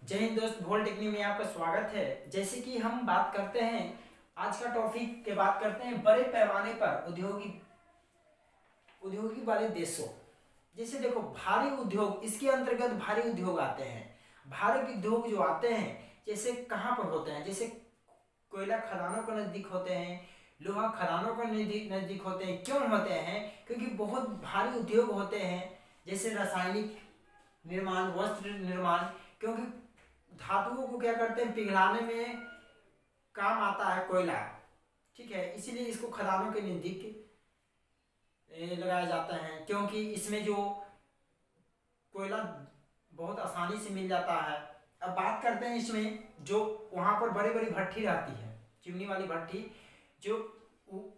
जय हिंद दोस्त, भोल टेक्निक में आपका स्वागत है। जैसे कि हम बात करते हैं, आज का टॉपिक के बात करते हैं बड़े पैमाने पर उद्योगी वाले देशों। जैसे देखो, भारी उद्योग, इसके अंतर्गत भारी उद्योग आते हैं। भारी उद्योग जो आते हैं, जैसे कहाँ पर होते हैं, जैसे कोयला खदानों के नज़दीक होते हैं, लोहा खदानों के नज़दीक होते हैं। क्यों होते हैं? क्योंकि बहुत भारी उद्योग होते हैं, जैसे रासायनिक निर्माण, वस्त्र निर्माण। क्योंकि धातुओं को क्या करते हैं, पिघलाने में काम आता है कोयला, ठीक है। इसीलिए इसको खदानों के नज़दीक लगाया जाता है, क्योंकि इसमें जो कोयला बहुत आसानी से मिल जाता है। अब बात करते हैं इसमें, जो वहाँ पर बड़ी बड़ी भट्टी रहती है, चिमनी वाली भट्टी, जो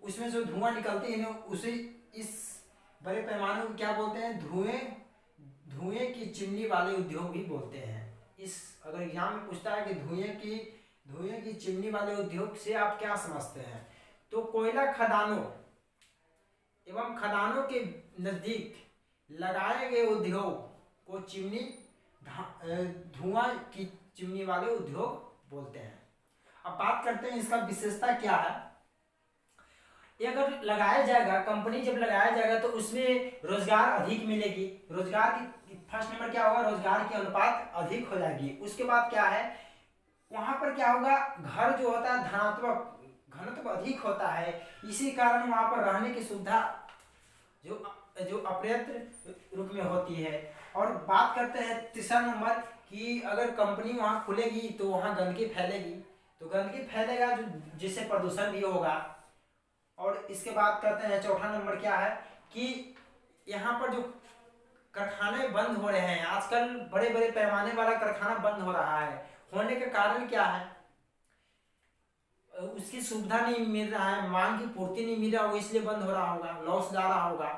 उसमें जो धुआं निकलती है ना, उसे इस बड़े पैमाने को क्या बोलते हैं, धुएं की चिमनी वाले उद्योग भी बोलते हैं। इस अगर एग्जाम में पूछता है कि धुएं की चिमनी वाले उद्योग से आप क्या समझते हैं, तो कोयला खदानों एवं खदानों के नज़दीक लगाए गए उद्योग को धुआं की चिमनी वाले उद्योग बोलते हैं। अब बात करते हैं इसका विशेषता क्या है। ये अगर लगाया जाएगा, कंपनी जब लगाया जाएगा तो उसमें रोजगार अधिक मिलेगी। रोजगार की फर्स्ट नंबर क्या होगा, रोजगार की अनुपात अधिक हो जाएगी। उसके बाद क्या है, वहां पर क्या होगा, घर जो होता है धनात्मक घनत्व अधिक होता है। इसी कारण वहां पर रहने की सुविधा जो अपर्याप्त रूप में होती है। और बात करते हैं तीसरा नंबर कि अगर कंपनी वहां खुलेगी तो वहां गंदगी फैलेगी, तो गंदगी फैलेगा जिससे प्रदूषण भी होगा। और इसके बाद करते हैं चौथा नंबर क्या है कि यहाँ पर जो कारखाने बंद हो रहे हैं, आजकल बड़े बड़े पैमाने वाला कारखाना बंद हो रहा है। होने के कारण क्या है, उसकी सुविधा नहीं मिल रहा है, मांग की पूर्ति नहीं मिल रहा होगा, इसलिए बंद हो रहा होगा, लॉस जा रहा होगा।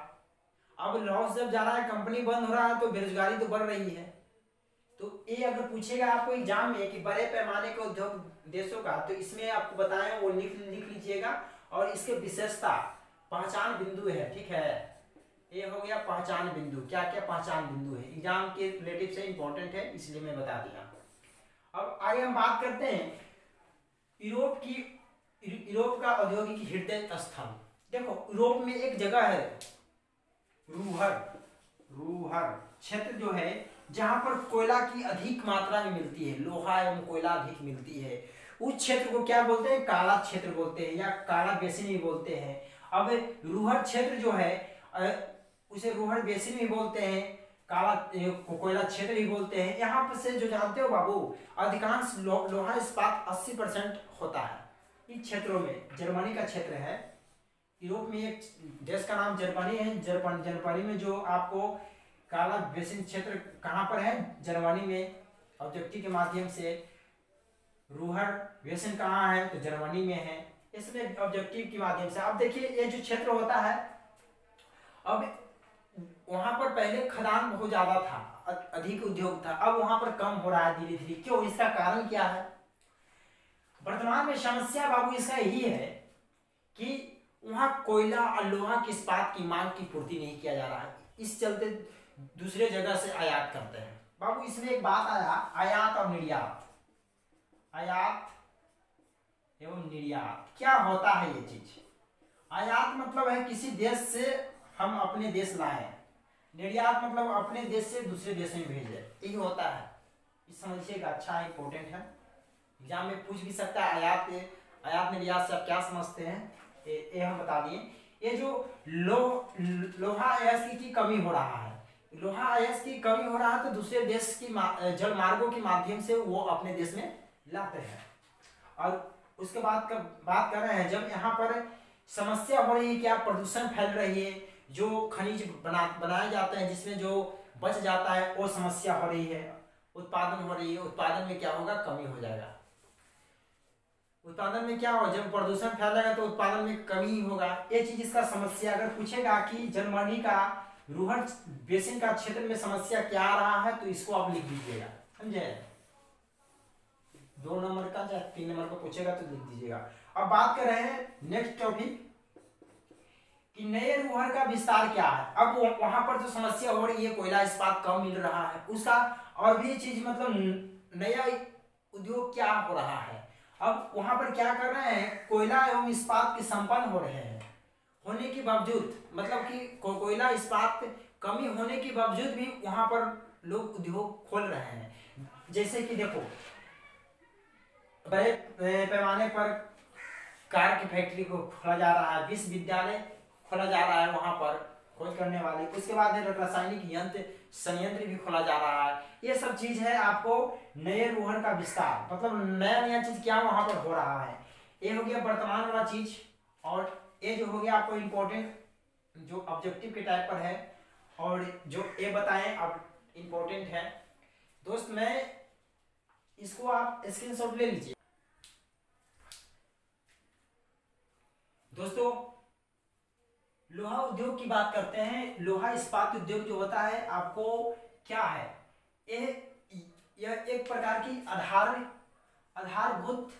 अब लॉस जब जा रहा है, कंपनी बंद हो रहा है, तो बेरोजगारी तो बढ़ रही है। तो ये अगर पूछेगा आपको एग्जाम में कि बड़े पैमाने के उद्योग देशों का, तो इसमें आपको बताएं, वो लिख लीजिएगा। और इसके विशेषता पहचान बिंदु है, ठीक है। ये हो गया पहचान बिंदु। क्या क्या पहचान बिंदु है, एग्जाम के रिलेटिव से इंपॉर्टेंट है, इसलिए मैं बता दिया। अब आगे हम बात करते हैं यूरोप का औद्योगिक हृदय स्थल। देखो, यूरोप में एक जगह है रूहर क्षेत्र जो है, जहां पर कोयला की अधिक मात्रा में मिलती है, लोहा एवं कोयला अधिक मिलती है। उस क्षेत्र को क्या बोलते हैं, काला क्षेत्र बोलते हैं, या काला बेसिन भी बोलते हैं। अब रूहर क्षेत्र जो है, उसे रूहर बेसिन भी बोलते हैं, काला कोयला क्षेत्र भी बोलते हैं। यहाँ पर से जो जानते हो बाबू, अधिकांश लोहा इस्पात 80% होता है इन क्षेत्रों में। जर्मनी का क्षेत्र है, यूरोप में एक देश का नाम जर्मनी है। जर्मनी में जो आपको काला बेसिन क्षेत्र कहाँ पर है, जर्मनी में। ऑब्जेक्टिव के माध्यम से रूहर बेसिन कहाँ है, तो जर्मनी में है। इसमें ऑब्जेक्टिव के माध्यम से अब देखिए, ये जो क्षेत्र होता है, अब वहां पर पहले खदान बहुत ज्यादा था, अधिक उद्योग था। अब वहां पर कम हो रहा है धीरे धीरे। क्यों, इसका कारण क्या है? वर्तमान में समस्या बाबू इसका यही है कि वहां कोयला और लोहा की इस्पात की मांग की पूर्ति नहीं किया जा रहा है। इस चलते दूसरे जगह से आयात करते हैं। बाबू इसमें एक बात आया, आयात और निर्यात। आयात एवं निर्यात क्या होता है ये चीज? आयात मतलब है किसी देश से हम अपने देश लाए, निर्यात मतलब अपने देश से दूसरे देश में भेजे, यही होता है। इस समझिएगा, अच्छा है, इंपॉर्टेंट है, एग्जाम में पूछ भी सकता है। आयात निर्यात से आप क्या समझते हैं, ये हम बता दिए। ये जो लोहा अयस्क की कमी हो रहा है, लोहा अयस्क की कमी हो रहा है, तो दूसरे देश की जल मार्गों के माध्यम से वो अपने देश में लाते हैं। और उसके बाद का बात कर रहे हैं, जब यहाँ पर समस्या हो रही है, क्या प्रदूषण फैल रही है, जो खनिज बनाए जाते हैं जिसमें जो बच जाता है, वो समस्या हो रही है, उत्पादन हो रही है। उत्पादन में क्या होगा, कमी हो जाएगा। उत्पादन में क्या होगा, जब प्रदूषण फैलेगा तो उत्पादन में कमी ही होगा। ये चीज इसका समस्या। अगर पूछेगा कि जर्मनी का रूहर बेसिन का क्षेत्र में समस्या क्या आ रहा है, तो इसको आप लिख दीजिएगा, समझे। 2 नंबर का या 3 नंबर का पूछेगा तो लिख दीजिएगा। अब बात कर रहे हैं नेक्स्ट टॉपिक कि नए रूहर का विस्तार क्या है। अब वहां पर जो समस्या हो रही है, कोयला इस्पात कम मिल रहा है, उसका और भी चीज मतलब नया उद्योग क्या हो रहा है। अब वहां पर क्या कर रहे हैं, कोयला एवं इस्पात के संपन्न हो रहे हैं, होने के बावजूद, मतलब कि कोयला इस्पात कमी होने के बावजूद भी वहां पर लोग उद्योग खोल रहे हैं। जैसे कि देखो, बड़े पैमाने पर कार की फैक्ट्री को खोला जा रहा है, विश्वविद्यालय खोला जा रहा है वहां पर खोज करने वाले, उसके बाद रासायनिक यंत्र संयंत्र भी खोला जा रहा है। ये सब चीज है आपको नए रोहन का विस्तार, मतलब नया नया चीज क्या वहां पर हो रहा है। ये हो गया वर्तमान वाला चीज, और ये जो हो गया आपको इम्पोर्टेंट जो ऑब्जेक्टिव के टाइप पर है, और जो ये बताएं अब इम्पोर्टेंट है। दोस्त मैं इसको आप स्क्रीनशॉट ले लीजिए। दोस्तों लोहा उद्योग की बात करते हैं। लोहा इस्पात उद्योग जो होता है आपको क्या है, यह एक प्रकार की आधारभूत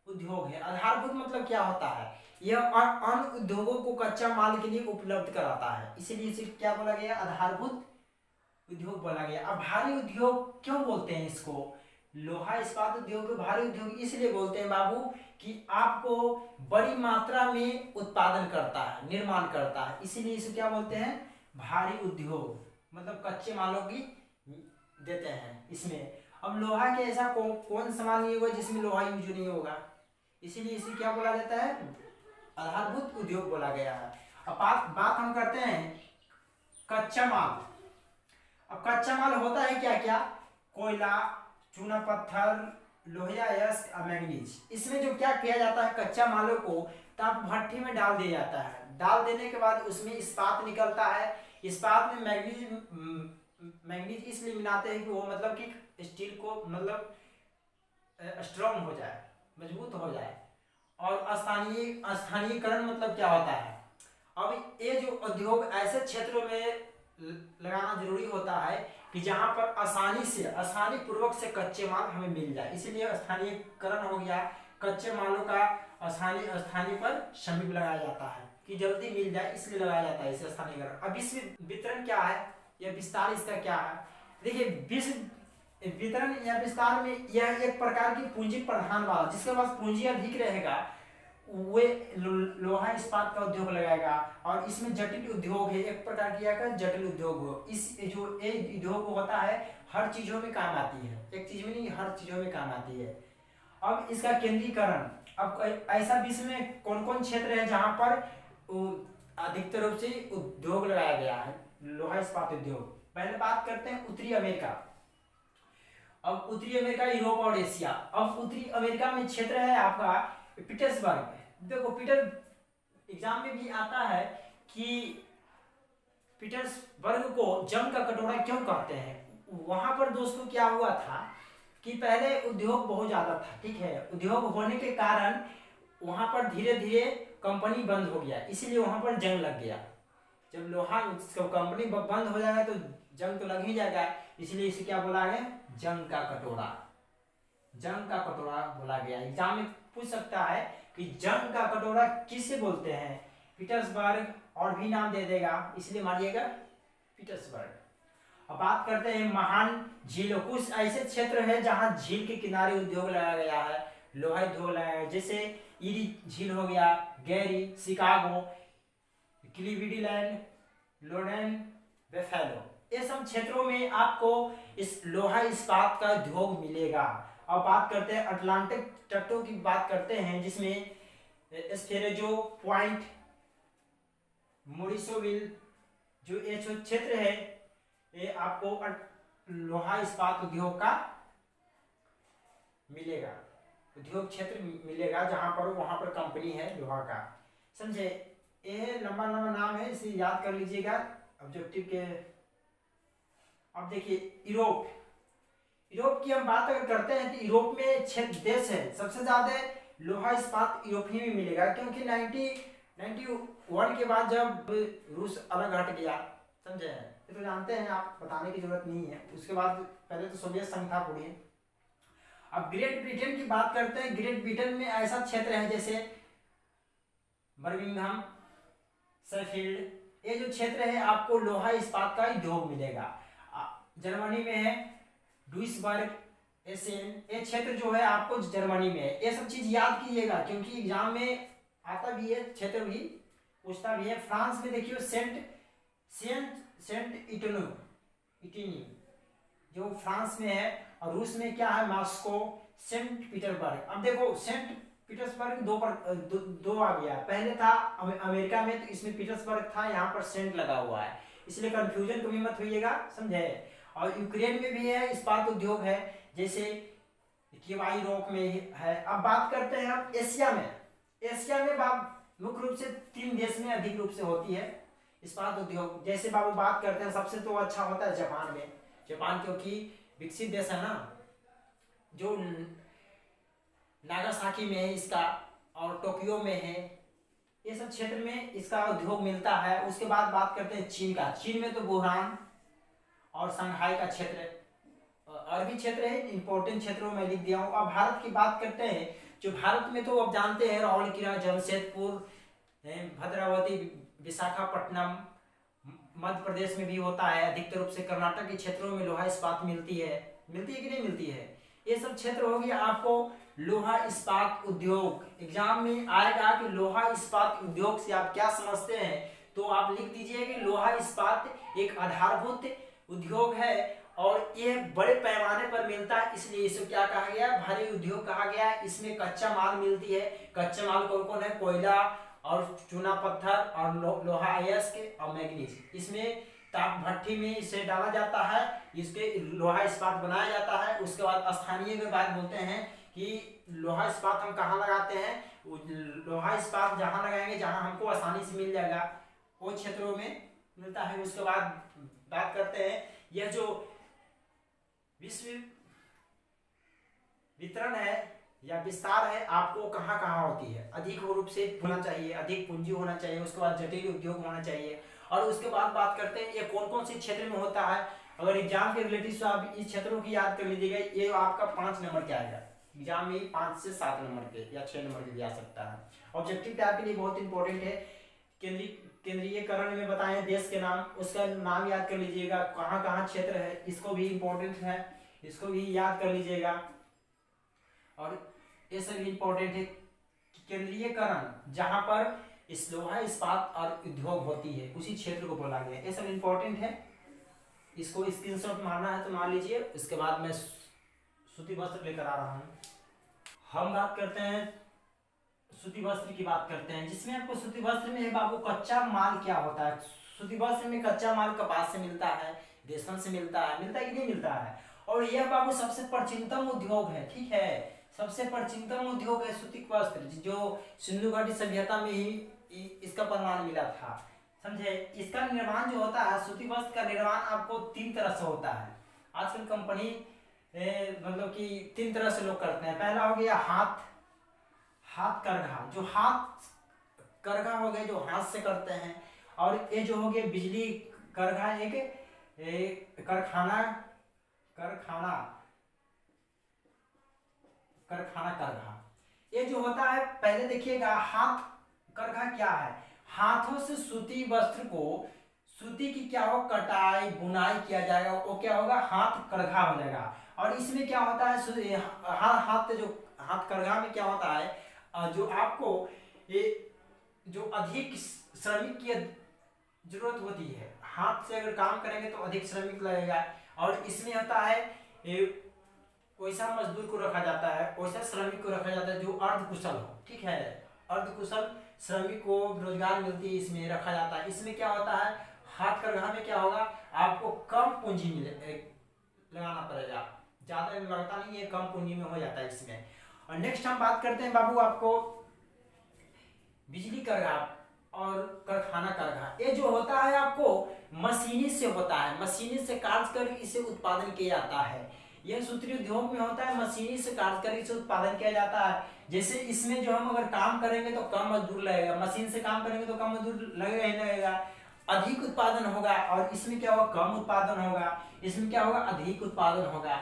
उद्योग है। आधारभूत मतलब क्या होता है, यह अन्य उद्योगों को कच्चा माल के लिए उपलब्ध कराता है, इसीलिए इसे क्या बोला गया, आधारभूत उद्योग बोला गया। अब भारी उद्योग क्यों बोलते हैं इसको, लोहा इस्पात उद्योग को भारी उद्योग इसलिए बोलते हैं बाबू कि आपको बड़ी मात्रा में उत्पादन करता है, निर्माण करता है, इसीलिए इसे क्या बोलते हैं, भारी उद्योग, मतलब कच्चे मालों की देते हैं इसमें। अब लोहा के ऐसा कौन सामान नहीं होगा जिसमें लोहा यूज नहीं होगा, इसीलिए इसे क्या बोला जाता है, आधारभूत उद्योग बोला गया है। अब बात हम करते हैं कच्चा माल। अब कच्चा माल होता है क्या क्या, कोयला, चूना पत्थर, लोहिया यस्क और मैग्नीज। इसमें जो क्या किया जाता है, कच्चा मालों को ताप भट्टी में डाल दिया जाता है, डाल देने के बाद उसमें इस्पात निकलता है। इस्पात में मैग्नीज इसलिए मिलाते हैं कि वो मतलब कि स्टील को मतलब स्ट्रॉन्ग हो जाए, मजबूत हो जाए। और स्थानीयकरण मतलब क्या होता है, अब ये जो उद्योग ऐसे क्षेत्रों में लगाना जरूरी होता है कि जहां पर आसानी पूर्वक से कच्चे माल हमें मिल जाए, इसीलिए स्थानीयकरण हो गया। कच्चे मालों का स्थानीय पर श्रमिक लगाया जाता है कि जल्दी मिल जाए, इसलिए लगाया जाता है इसे स्थानीयकरण। अब विश्व वितरण क्या है, यह विस्तार इसका क्या है, देखिए विश्व वितरण या विस्तार में यह एक प्रकार की पूंजी प्रधान वाला, जिसके पास पूंजी अधिक रहेगा वे लोहा इस्पात का उद्योग लगाएगा। और इसमें जटिल उद्योग है, एक प्रकार की जटिल उद्योग हो, इस जो उद्योग होता है हर चीजों में काम आती है, एक चीज में नहीं हर चीजों में काम आती है। अब इसका केंद्रीकरण, अब ऐसा विश्व में कौन कौन क्षेत्र है जहां पर अधिकतर रूप से उद्योग लगाया गया है, लोहा इस्पात उद्योग। पहले बात करते हैं उत्तरी अमेरिका। अब उत्तरी अमेरिका, यूरोप और एशिया। अब उत्तरी अमेरिका में क्षेत्र है आपका पीटर्सबर्ग। देखो एग्जाम में भी आता है कि पीटर्सबर्ग को जंग का कटोरा क्यों कहते हैं। वहां पर दोस्तों क्या हुआ था कि पहले उद्योग बहुत ज्यादा था, ठीक है, उद्योग होने के कारण वहां पर धीरे धीरे कंपनी बंद हो गया, इसीलिए वहां पर जंग लग गया। जब लोहा कंपनी बंद हो जाएगा तो जंग तो लग ही जाएगा, इसलिए इसे क्या बोला गया, जंग का कटोरा, जंग का कटोरा बोला गया। एग्जाम में पूछ सकता है कि जंग का कटोरा किसे बोलते हैं, पीटर्सबर्ग और भी नाम दे देगा, इसलिए मारिएगा पीटर्सबर्ग। अब बात करते हैं महान झीलों। कुछ ऐसे क्षेत्र है जहां झील के किनारे उद्योग लगाया गया है, लोहा उद्योग लगाया गया, जैसे ईरी झील हो गया, गैरी, शिकागो, क्लीवेलैंड, लोरेन, बेफेलो। ये सब क्षेत्रों में आपको इस लोहा इस्पात का उद्योग मिलेगा। अब बात करते हैं अटलांटिक तटों की बात करते हैं, जिसमें एस्टेरेजो पॉइंट, मोरिसोविल, जो ये क्षेत्र है ये आपको लोहा इस्पात उद्योग का मिलेगा, उद्योग क्षेत्र मिलेगा जहां पर वहां पर कंपनी है लोहा का, समझे। ये लंबा लंबा नाम है, इसे याद कर लीजिएगा ऑब्जेक्टिव के। अब देखिए यूरोप की हम बात अगर करते हैं तो यूरोप में क्षेत्र देश है, सबसे ज्यादा लोहा इस्पात यूरोप ही में मिलेगा, क्योंकि 1991 के बाद जब रूस अलग हट गया, समझे, ये तो जानते हैं आप, बताने की जरूरत नहीं है। उसके बाद पहले तो सोवियत संघ था पूरी। अब ग्रेट ब्रिटेन की बात करते हैं। ग्रेट ब्रिटेन में ऐसा क्षेत्र है जैसे बर्मिंघम, शेफील्ड, ये जो क्षेत्र है आपको लोहा इस्पात का उद्योग मिलेगा। जर्मनी में है डुइसबर्ग, एशियन, ये क्षेत्र जो है आपको जर्मनी में है। ये सब चीज याद कीजिएगा क्योंकि एग्जाम में आता भी है, क्षेत्र भी पूछता भी है। फ्रांस में देखिए सेंट सेंट सेंट इटनी जो फ्रांस में है, और रूस में क्या है मॉस्को, सेंट पीटर्सबर्ग। अब देखो सेंट पीटर्सबर्ग दो आ गया, पहले था अमेरिका में तो इसमें पीटर्सबर्ग था, यहाँ पर सेंट लगा हुआ है, इसलिए कंफ्यूजन कभी मत होइएगा, समझे। और यूक्रेन में भी है इस्पात उद्योग है, जैसे किवाई रोक में है। अब बात करते हैं हम एशिया में। एशिया में मुख्य रूप से 3 देश में अधिक रूप से होती है इस्पात उद्योग। जैसे बाबू बात करते हैं सबसे तो अच्छा होता है जापान में, जापान क्योंकि विकसित देश है ना, जो नागासाकी में है इसका, और टोक्यो में है, ये सब क्षेत्र में इसका उद्योग मिलता है। उसके बाद बात करते हैं चीन का। चीन में तो वुहान और शंघाई का क्षेत्र और भी क्षेत्र है, इंपॉर्टेंट क्षेत्रों में लिख दिया हूँ। अब भारत की बात करते हैं, जो भारत में तो अब जानते हैं राउरकेला, जमशेदपुर, भद्रावती, विशाखापट्टनम, मध्य प्रदेश में भी होता है। अधिकतर रूप से कर्नाटक के क्षेत्रों में लोहा इस्पात मिलती है कि नहीं मिलती है। ये सब क्षेत्र हो गया आपको लोहा इस्पात उद्योग। एग्जाम में आएगा कि लोहा इस्पात उद्योग से आप क्या समझते हैं, तो आप लिख दीजिए कि लोहा इस्पात एक आधारभूत उद्योग है और ये बड़े पैमाने पर मिलता है, इसलिए इसे क्या कहा गया, भारी उद्योग कहा गया। इसमें कच्चा माल मिलती है। कच्चा माल कौन कौन है, कोयला और चूना पत्थर और लोहा अयस्क और मैग्नीज। इसमें ताप भट्टी में इसे डाला जाता है, इसके लोहा इस्पात बनाया जाता है। उसके बाद स्थानीय के बाद बोलते हैं कि लोहा इस्पात हम कहाँ लगाते हैं, लोहा इस्पात जहाँ लगाएंगे जहाँ हमको आसानी से मिल जाएगा वो क्षेत्रों में मिलता है। उसके बाद बात करते हैं यह जो विश्व वितरण है या विस्तार है आपको कहाँ कहाँ होती है, अधिक रूप से होना चाहिए, अधिक पूंजी होना चाहिए, उसके बाद जटिल उद्योग होना चाहिए। और उसके बाद बात करते हैं ये कौन कौन से क्षेत्र में होता है। अगर एग्जाम के रिलेटिव तो आप इस क्षेत्रों की याद कर लीजिएगा, ये आपका 5 नंबर के आएगा एग्जाम में, 5 से 7 नंबर के या 6 नंबर के भी आ सकता है। ऑब्जेक्टिव टाइप के लिए बहुत इंपॉर्टेंट है। केंद्रीयकरण में बताएं देश के नाम, उसका नाम याद कर लीजिएगा, कहाँ कहाँ क्षेत्र है, इसको भी इंपॉर्टेंट है, इसको भी याद कर लीजिएगा। और ये सब इंपॉर्टेंट है। केंद्रीयकरण जहां पर इस लोहा इस्पात और उद्योग होती है उसी क्षेत्र को बोला गया, ये सब इंपॉर्टेंट है। इसको स्क्रीनशॉट मारना है तो मान लीजिए। इसके बाद मैं सूती वस्त्र लेकर आ रहा हूँ। हम बात करते हैं सूती वस्त्र की बात करते हैं, जिसमें आपको सूती वस्त्र में है बाबू कच्चा माल क्या होता है। सूती वस्त्र में कच्चा माल कपास से मिलता है, रेशम से मिलता है कि नहीं मिलता है। और यह बाबू सबसे प्राचीनतम उद्योग है, ठीक है, सबसे प्राचीनतम उद्योग है सूती वस्त्र, जो सिंधु घाटी सभ्यता में ही इसका प्रमाण मिला था, समझे। इसका निर्माण जो होता है, सूती वस्त्र का निर्माण आपको 3 तरह से होता है। आजकल कंपनी मतलब कि 3 तरह से लोग करते हैं। पहला हो गया हाथ करघा, जो हाथ करघा हो गए जो हाथ से करते हैं। और ये जो हो गया बिजली करघा, एक कारखाना करघा। ये जो होता है, पहले देखिएगा हाथ करघा क्या है, हाथों से सूती वस्त्र को, सूती की क्या हो कटाई बुनाई किया जाएगा, वो क्या होगा हाथ करघा हो जाएगा। और इसमें क्या होता है, हाथ करघा में क्या होता है, जो आपको ये जो अधिक श्रमिक की जरूरत होती है, हाथ से अगर काम करेंगे तो अधिक श्रमिक लगेगा। और इसमें होता है वैसा मजदूर को रखा जाता है, वैसा श्रमिक को रखा जाता है जो अर्धकुशल हो, ठीक है, अर्धकुशल श्रमिक को रोजगार मिलती है, इसमें रखा जाता है। इसमें क्या होता है, हाथ करघा में क्या होगा, आपको कम पूंजी लगाना पड़ेगा, ज्यादा लगता नहीं है, कम पूंजी में हो जाता है इसमें। और नेक्स्ट हम बात करते हैं बाबू आपको बिजली करघा और कारखाना करघा। ये जो होता है आपको मशीनी से होता है, मशीनी से कार्य कर इसे उत्पादन किया जाता है। यह सूत्री उद्योग में होता है, मशीनी से कार्य कर इसे उत्पादन किया जाता है। जैसे इसमें जो हम अगर काम करेंगे तो कम मजदूर लगेगा, मशीन से काम करेंगे तो कम मजदूर लगेगा ही लगेगा, अधिक उत्पादन होगा। और इसमें क्या होगा, कम उत्पादन होगा, इसमें क्या होगा, अधिक उत्पादन होगा,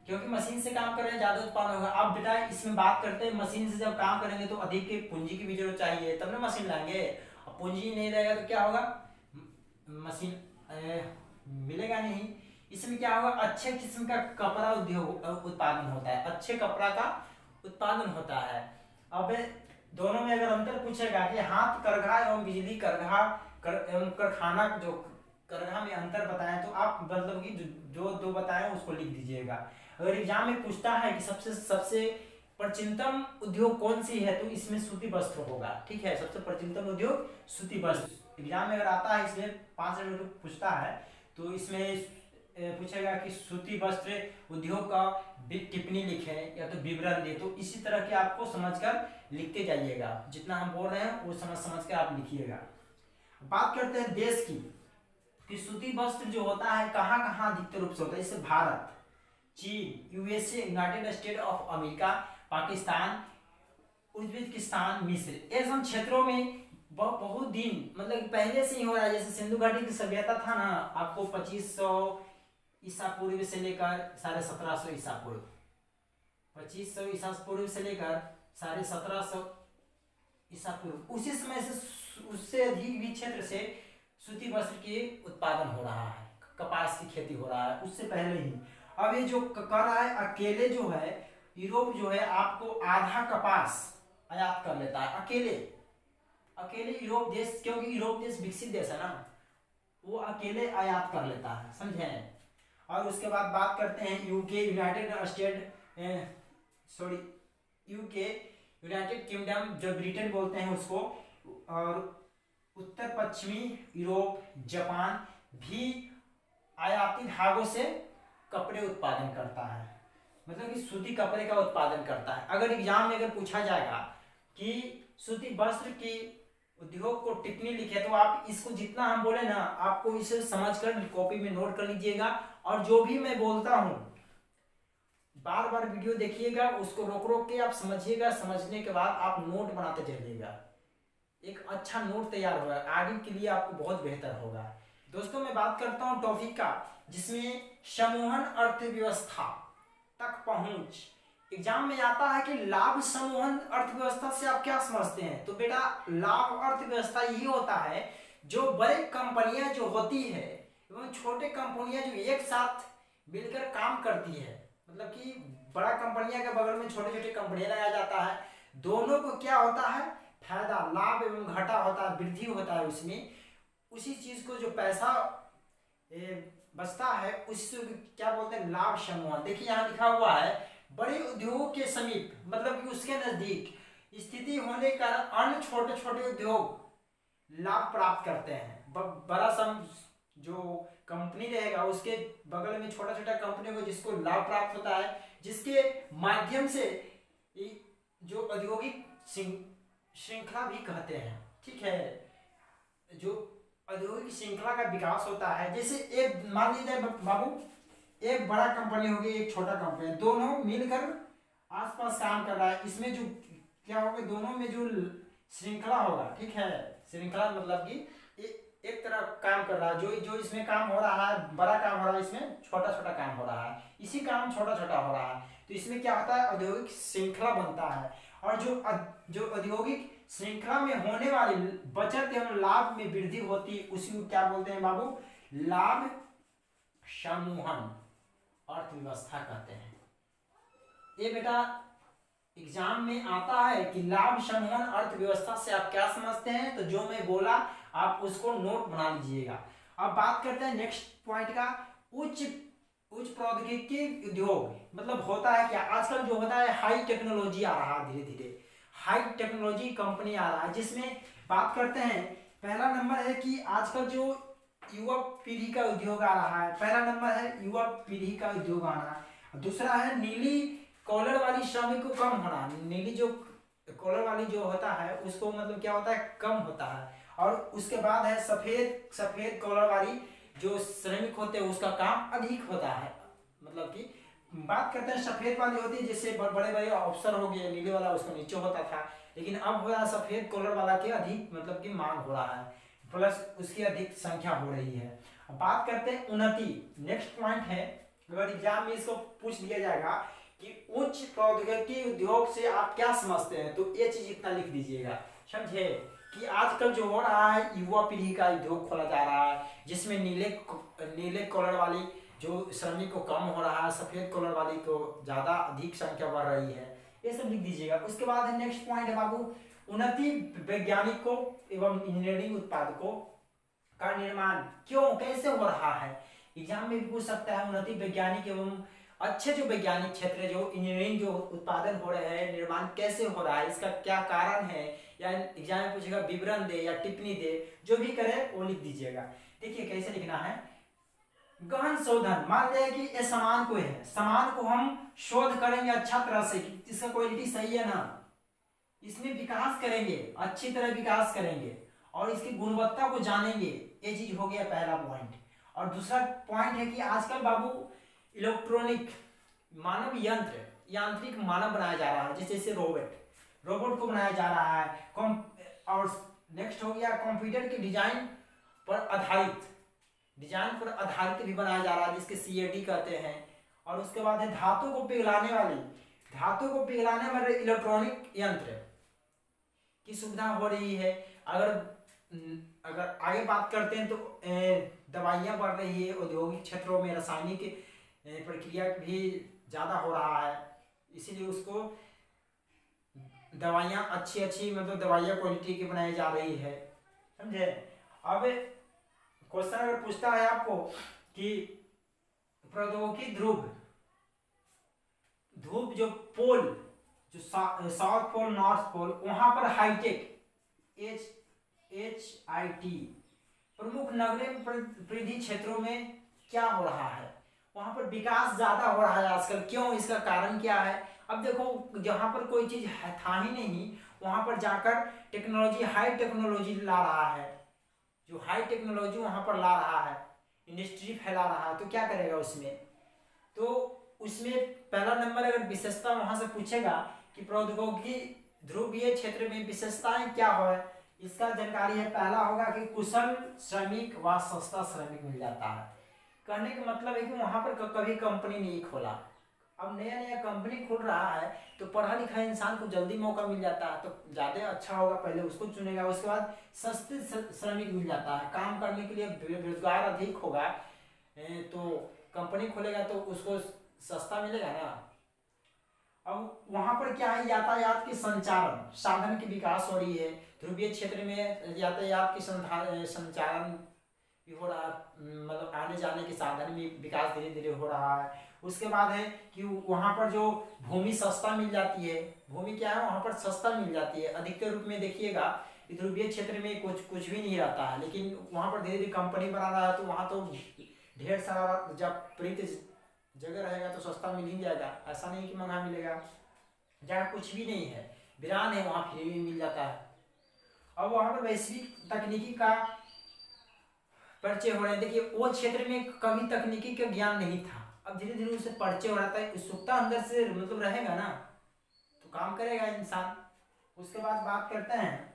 क्योंकि मशीन से काम करें ज्यादा उत्पादन होगा। अब बेटा इसमें बात करते हैं, मशीन से जब काम करेंगे तो अधिक पूंजी की भी जरूरत चाहिए, तब ना मशीन लाएंगे। पूंजी नहीं रहेगा तो क्या होगा, मशीन मिलेगा नहीं, इसमें क्या होगा, अच्छे किस्म का कपड़ा उद्योग उत्पादन होता है, अच्छे कपड़ा का उत्पादन होता है। अब दोनों में अगर अंतर पूछेगा कि हाथ करघा एवं बिजली करघा एवं कारखाना, जो करघा में अंतर बताएं तो आप मतलब कि जो दो बताएं उसको लिख दीजिएगा। अगर एग्जाम में पूछता है कि सबसे सबसे प्राचीनतम उद्योग कौन सी है, तो इसमें सूती वस्त्र होगा। ठीक है, सबसे प्राचीनतम उद्योग सूती वस्त्र। एग्जाम में अगर आता है, इसमें 5 मिनट पूछता है, तो इसमें पूछेगा कि सूती वस्त्र उद्योग का टिप्पणी लिखे या तो विवरण दे। तो इसी तरह के आपको समझकर लिखते जाइएगा, जितना हम बोल रहे हैं वो समझ कर आप लिखिएगा। बात करते हैं देश की, कि सूती वस्त्र जो होता है कहाँ कहाँ अधिकतर रूप से होता है। जैसे भारत, चीन, USA, United state of America, Pakistan, Uzbekistan, मिस्र, ये सब क्षेत्रों में बहुत दिन मतलब पहले से ही हो रहा है। जैसे सिंधु घाटी की सभ्यता था ना, आपको 2500 ईसा पूर्व से लेकर 1750 ईसा पूर्व, 2500 ईसा पूर्व से लेकर 1750 ईसा पूर्व, उसी समय से उससे अधिक भी क्षेत्र से सूती वस्त्र के उत्पादन हो रहा है, कपास की खेती हो रहा है उससे पहले ही। अब ये जो कर रहा है अकेले जो है, यूरोप जो है आपको आधा कपास आयात कर लेता है अकेले यूरोप देश, क्योंकि यूरोप देश विकसित देश है ना, वो अकेले आयात कर लेता है, समझे। और उसके बाद बात करते हैं UK, United state UK, United kingdom जो ब्रिटेन बोलते हैं उसको, और उत्तर पश्चिमी यूरोप, जापान भी आयाती धागों से कपड़े उत्पादन करता है, मतलब कि सूती कपड़े का उत्पादन करता है। अगर एग्जाम में अगर पूछा जाएगा कि सूती वस्त्र की उद्योग को टिप्पणी लिखे, तो आप इसको जितना हम बोले ना, आपको इसे समझकर कॉपी में नोट कर लीजिएगा। और जो भी मैं बोलता हूँ बार बार वीडियो देखिएगा, उसको रोक रोक के आप समझिएगा, समझने के बाद आप नोट बनाते चलिएगा, एक अच्छा नोट तैयार होगा, आगे के लिए आपको बहुत बेहतर होगा। दोस्तों मैं बात करता हूँ टॉपिक का, जिसमें समूहन अर्थव्यवस्था तक पहुंच। एग्जाम में आता है कि लाभ समूहन अर्थव्यवस्था से आप क्या समझते हैं, तो बेटा लाभ अर्थव्यवस्था ये होता है जो बड़े कंपनियां जो होती है एवं छोटे कंपनियां जो एक साथ मिलकर काम करती है, मतलब कि बड़ा कंपनियां के बगल में छोटे छोटे कंपनियां लगाया जाता है, दोनों को क्या होता है फायदा, लाभ एवं घाटा होता है, वृद्धि होता है उसमें। उसी चीज को जो पैसा बचता है उससे क्या बोलते हैं लाभ समूह। देखिए यहाँ लिखा हुआ है बड़े उद्योगों के समीप, मतलब कि उसके नजदीक स्थिति होने के कारण अन्य छोटे छोटे उद्योग लाभ प्राप्त करते हैं। बड़ा सम जो कंपनी रहेगा उसके बगल में छोटा छोटा कंपनी को जिसको लाभ प्राप्त होता है, जिसके माध्यम से जो औद्योगिक श्रृंखला भी कहते हैं, ठीक है, जो औद्योगिक श्रृंखला का विकास होता है। जैसे एक मान लीजिए बाबू, एक बड़ा कंपनी होगी एक छोटा कंपनी, दोनों मिलकर आसपास काम कर रहा है, इसमें जो क्या होगा दोनों में जो श्रृंखला होगा, ठीक है, श्रृंखला मतलब कि एक तरह काम कर रहा है, जो इसमें काम हो रहा है बड़ा काम हो रहा है, इसमें छोटा छोटा काम हो रहा है, इसी काम छोटा छोटा हो रहा है, तो इसमें क्या होता है औद्योगिक श्रृंखला बनता है। और जो औद्योगिक श्रृंखला में होने वाली बचत एवं लाभ में वृद्धि होती है उसी को क्या बोलते हैं बाबू, लाभ समूहन अर्थव्यवस्था कहते हैं। ये बेटा एग्जाम में आता है कि लाभ समूहन अर्थव्यवस्था से आप क्या समझते हैं, तो जो मैं बोला आप उसको नोट बना लीजिएगा। अब बात करते हैं नेक्स्ट पॉइंट का, उच्च प्रौद्योगिकी उद्योग, मतलब होता है क्या आजकल जो होता है हाई टेक्नोलॉजी आ रहा है, धीरे धीरे हाई टेक्नोलॉजी कंपनी आ रहा है, जिसमें बात करते हैं पहला नंबर है कि आजकल जो युवा पीढ़ी का उद्योग आ रहा है, पहला नंबर है युवा पीढ़ी का उद्योग आना, दूसरा है नीली कॉलर वाली श्रमिक को कम होना, नीली जो कॉलर वाली जो होता है उसको मतलब क्या होता है कम होता है, और उसके बाद है सफेद कॉलर वाली जो श्रमिक होते हैं उसका काम अधिक होता है। मतलब कि बात करते हैं सफेद वाली होती है जैसे बड़े बड़े अफसर हो गए, नीले वाला उसको नीचे होता था, लेकिन अब हो रहा है सफेद कॉलर वाला के अधिक मतलब कि मांग हो रहा है, प्लस उसकी अधिक संख्या हो रही है। अब बात करते हैं उन्नति, नेक्स्ट पॉइंट है, अगर एग्जाम में इसको पूछ लिया जाएगा कि उच्च प्रौद्योगिकी उद्योग से आप क्या समझते हैं, तो ये चीज इतना लिख दीजिएगा, समझे कि आजकल जो हो रहा है युवा पीढ़ी का उद्योग खोला जा रहा है, जिसमें नीले कॉलर वाली जो श्रमिक को कम हो रहा है, सफेद कॉलर वाली को ज्यादा अधिक संख्या बढ़ रही है, ये सब लिख दीजिएगा। उसके बाद है नेक्स्ट पॉइंट है बाबू, उन्नति वैज्ञानिकों एवं इंजीनियरिंग उत्पादकों का निर्माण क्यों कैसे हो रहा है, एग्जाम में भी पूछ सकता है। उन्नति वैज्ञानिक एवं अच्छे जो वैज्ञानिक क्षेत्र जो इंजीनियरिंग जो उत्पादन हो रहे हैं, निर्माण कैसे हो रहा है, इसका क्या कारण है, या एग्जाम में पूछेगा विवरण दे या टिप्पणी दे, जो भी करे वो लिख दीजिएगा। देखिए कैसे लिखना है, गहन शोधन, मान लिया कि ये सामान को है, सामान को हम शोध करेंगे अच्छा तरह से कि इसका क्वालिटी सही है ना, इसमें विकास करेंगे, अच्छी तरह विकास करेंगे और इसकी गुणवत्ता को जानेंगे, ये चीज हो गया पहला पॉइंट। और दूसरा पॉइंट है कि आजकल बाबू इलेक्ट्रॉनिक मानव यंत्र, यांत्रिक मानव बनाया जा रहा है, जैसे रोबोट को बनाया जा रहा है। और नेक्स्ट हो गया कंप्यूटर के डिजाइन पर आधारित भी बनाया जा रहा है, जिसके CAD कहते हैं। और उसके बाद है धातु को पिघलाने वाले इलेक्ट्रॉनिक यंत्र की सुविधा हो रही है। अगर आगे बात करते हैं तो दवाइयाँ बढ़ रही है, औद्योगिक क्षेत्रों में रासायनिक प्रक्रिया भी ज़्यादा हो रहा है, इसीलिए उसको दवाइयाँ अच्छी मतलब दवाइयाँ क्वालिटी की बनाई जा रही है, समझे। अब क्वेश्चन अगर पूछता है आपको कि प्रौद्योगिकी ध्रुव जो पोल, जो साउथ पोल नॉर्थ पोल, वहां पर हाईटेक HIT प्रमुख नगरीय परिधि क्षेत्रों में क्या हो रहा है, वहां पर विकास ज्यादा हो रहा है आजकल, क्यों, इसका कारण क्या है। अब देखो जहां पर कोई चीज था ही नहीं, वहां पर जाकर टेक्नोलॉजी, हाई टेक्नोलॉजी ला रहा है, जो हाई टेक्नोलॉजी वहां पर ला रहा है, इंडस्ट्री फैला रहा है, तो क्या करेगा उसमें, तो उसमें पहला नंबर अगर विशेषता वहां से पूछेगा कि प्रौद्योगिकी ध्रुवीय क्षेत्र में विशेषताएं क्या हो, इसका जानकारी है। पहला होगा कि कुशल श्रमिक व सस्ता श्रमिक मिल जाता है। कहने का मतलब है कि वहां पर कभी कंपनी नहीं खोला, अब नया कंपनी खुल रहा है तो पढ़ा लिखा इंसान को जल्दी मौका मिल जाता है, तो ज्यादा अच्छा होगा, पहले उसको चुनेगा। उसके बाद सस्ते श्रमिक मिल जाता है, काम करने के लिए बेरोजगार अधिक होगा, तो कंपनी खोलेगा तो उसको सस्ता मिलेगा ना। अब वहां पर क्या है, यातायात के संचारण साधन की विकास हो रही है, ध्रुवीय क्षेत्र में यातायात की संचारण भी हो रहा है, मतलब आने जाने के साधन में विकास धीरे धीरे हो रहा है। उसके बाद है कि वहां पर जो भूमि सस्ता मिल जाती है, भूमि क्या है वहां पर सस्ता मिल जाती है। अधिकतर रूप में देखिएगा ध्रुवीय क्षेत्र में कुछ भी नहीं रहता है, लेकिन वहां पर धीरे धीरे कंपनी बना रहा है, तो वहां तो ढेर सारा जब प्रीत जगह रहेगा तो सस्ता मिल ही जाएगा, ऐसा नहीं कि महंगा मिलेगा। जहाँ कुछ भी नहीं है, वीरान है, वहां फ्री में मिल जाता है। अब वहां पर वैश्विक तकनीकी का परिचय हो रहा है। देखिए वो क्षेत्र में कभी तकनीकी का ज्ञान नहीं था, अब धीरे धीरे उसे परिचय हो रहा है, उत्सुकता अंदर से मतलब रहेगा ना, तो काम करेगा इंसान। उसके बाद बात करते हैं,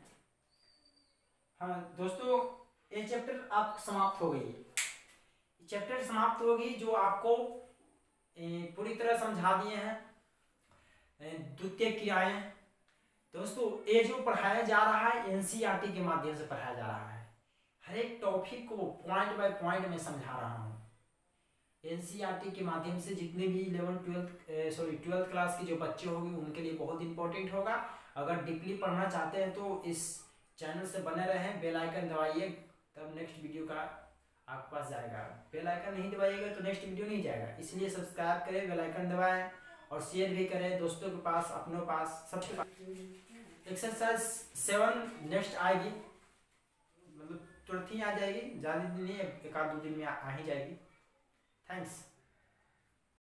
हाँ दोस्तों ये चैप्टर आप समाप्त हो गई, चैप्टर समाप्त होगी जो आपको पूरी तरह समझा दिए हैं द्वितीय क्रियाएं। दोस्तों ये जो पढ़ाया जा रहा है NCERT के माध्यम से पढ़ाया जा रहा है, हर एक टॉपिक को पॉइंट बाय पॉइंट में समझा रहा हूँ। NCERT के माध्यम से जितने भी 12th क्लास के जो बच्चे होंगे उनके लिए बहुत इंपॉर्टेंट होगा। अगर डीपली पढ़ना चाहते हैं तो इस चैनल से बने रहें, बेल आइकन दबाइए, तब नेक्स्ट वीडियो का आपके पास जाएगा। बेल आइकन नहीं दबाइएगा तो नेक्स्ट वीडियो नहीं जाएगा, इसलिए सब्सक्राइब करें, बेल आइकन दबाएं और शेयर भी करें दोस्तों के पास, अपनों पास, सबके पास। एक्सरसाइज 7 नेक्स्ट आएगी, मतलब तुरंत ही आ जाएगी, ज़्यादा दिन नहीं, 1 आध 2 दिन में आ ही जाएगी। थैंक्स।